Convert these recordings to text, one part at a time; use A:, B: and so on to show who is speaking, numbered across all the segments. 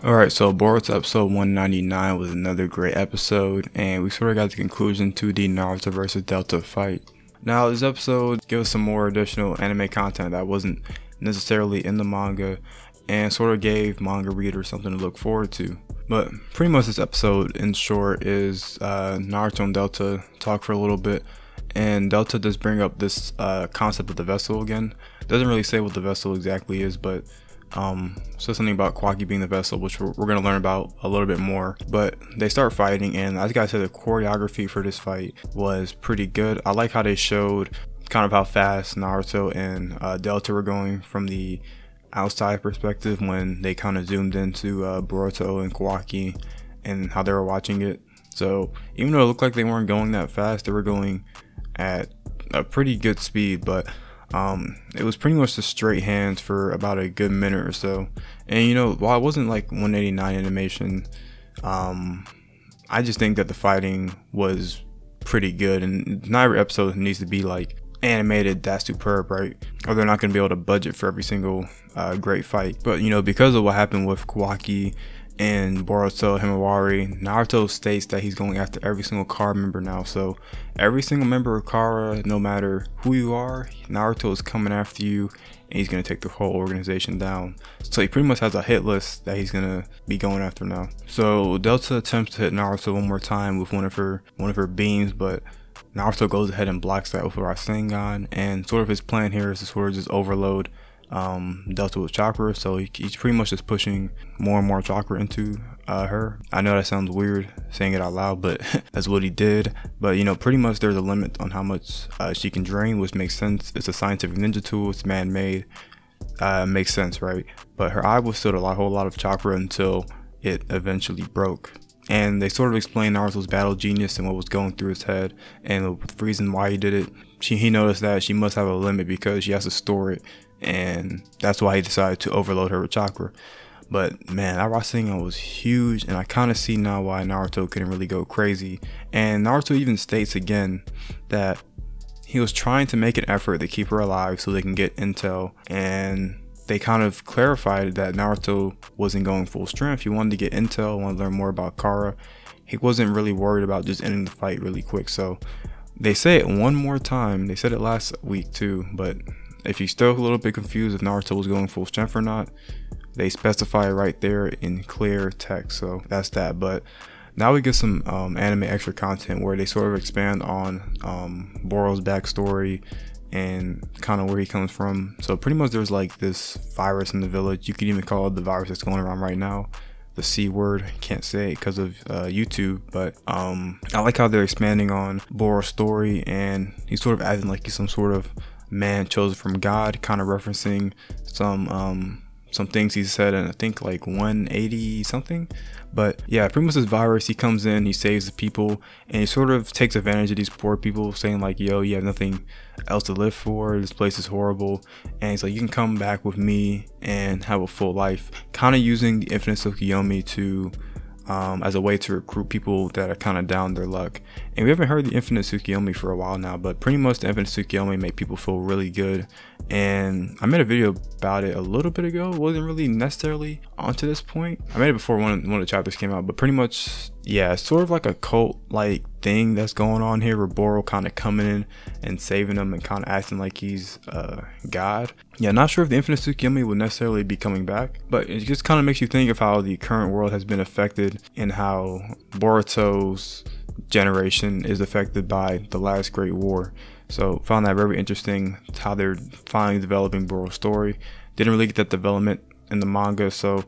A: Alright, so Boruto episode 199 was another great episode, and we sort of got the conclusion to the Naruto versus Delta fight. Now, this episode gives us some more additional anime content that wasn't necessarily in the manga, and sort of gave manga readers something to look forward to. But pretty much this episode, in short, is Naruto and Delta talk for a little bit, and Delta does bring up this concept of the vessel again. Doesn't really say what the vessel exactly is, but so something about Kwaki being the vessel, which we're going to learn about a little bit more. But they start fighting, and as I said, the choreography for this fight was pretty good. I like how they showed kind of how fast Naruto and Delta were going from the outside perspective when they kind of zoomed into Boruto and Kwaki and how they were watching it. So even though it looked like they weren't going that fast, they were going at a pretty good speed, but it was pretty much the straight hands for about a good minute or so. And you know, while it wasn't like 189 animation, I just think that the fighting was pretty good, and not every episode needs to be like animated that superb, right? Or they're not going to be able to budget for every single great fight. But you know, because of what happened with Kwaki and Boruto Himawari, Naruto states that he's going after every single Kara member now. So every single member of Kara, no matter who you are, Naruto is coming after you, and he's going to take the whole organization down. So he pretty much has a hit list that he's going to be going after now. So Delta attempts to hit Naruto one more time with one of her beams, but Naruto goes ahead and blocks that with Rasengan, and sort of his plan here is to sort of just overload Delta with chakra. So he's pretty much just pushing more and more chakra into her. I know that sounds weird saying it out loud, but that's what he did. But you know, pretty much there's a limit on how much she can drain, which makes sense. It's a scientific ninja tool, it's man-made, makes sense, right? But her eye was still a whole lot of chakra until it eventually broke. And they sort of explained Naruto's battle genius and what was going through his head and the reason why he did it. He noticed that she must have a limit because she has to store it, and that's why he decided to overload her with chakra. But man, that Rasengan was huge, and I kind of see now why Naruto couldn't really go crazy. And Naruto even states again that he was trying to make an effort to keep her alive so they can get intel, and they kind of clarified that Naruto wasn't going full strength. He wanted to get intel, wanted to learn more about Kara. He wasn't really worried about just ending the fight really quick. So they say it one more time. They said it last week too, but if you're still a little bit confused if Naruto was going full strength or not, they specify it right there in clear text. So that's that. But now we get some anime extra content where they sort of expand on Boro's backstory and kind of where he comes from. So pretty much there's like this virus in the village. You could even call it the virus that's going around right now, the C word. Can't say it because of YouTube, but I like how they're expanding on Boro's story, and he's sort of acting like he's some sort of man chosen from God, kind of referencing some things he said in I think like 180 something. But yeah, pretty much this virus, he comes in, he saves the people, and he sort of takes advantage of these poor people, saying like, yo, you have nothing else to live for, this place is horrible, and he's like, you can come back with me and have a full life, kind of using the infinite Tsukuyomi to as a way to recruit people that are kind of down their luck. And we haven't heard the infinite Tsukuyomi for a while now, but pretty much the infinite Tsukuyomi make people feel really good. And I made a video about it a little bit ago. It wasn't really necessarily onto this point. I made it before one of the chapters came out, but pretty much, yeah, it's sort of like a cult like thing that's going on here, where Boro kind of coming in and saving them and kind of acting like he's God. Yeah, not sure if the infinite Tsukuyomi will necessarily be coming back, but it just kind of makes you think of how the current world has been affected and how Boruto's generation is affected by the last Great War. So found that very interesting, how they're finally developing Boro's story. Didn't really get that development in the manga, so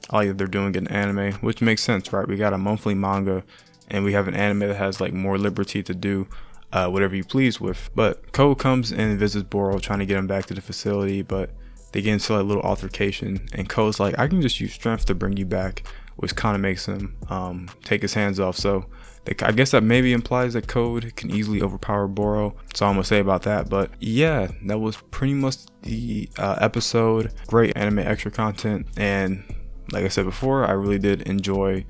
A: I like that they're doing it in anime, which makes sense, right? We got a monthly manga, and we have an anime that has like more liberty to do whatever you please with. But Ko comes and visits Boro, trying to get him back to the facility, but they get into a little altercation, and Ko's like, I can just use strength to bring you back, which kind of makes him take his hands off. So I guess that maybe implies that Code can easily overpower Boro. That's all I'm gonna say about that. But yeah, that was pretty much the episode. Great anime extra content, and like I said before, I really did enjoy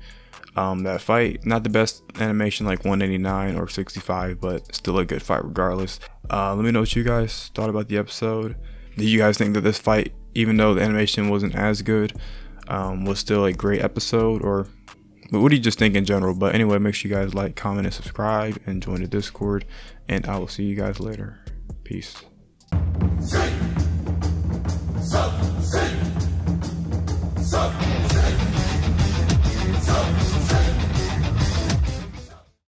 A: that fight. Not the best animation like 189 or 65, but still a good fight regardless. Let me know what you guys thought about the episode. Did you guys think that this fight, even though the animation wasn't as good, was still a great episode, or what do you just think in general? But anyway, make sure you guys like, comment, and subscribe, and join the Discord, and I will see you guys later. Peace. Say, so, say, so.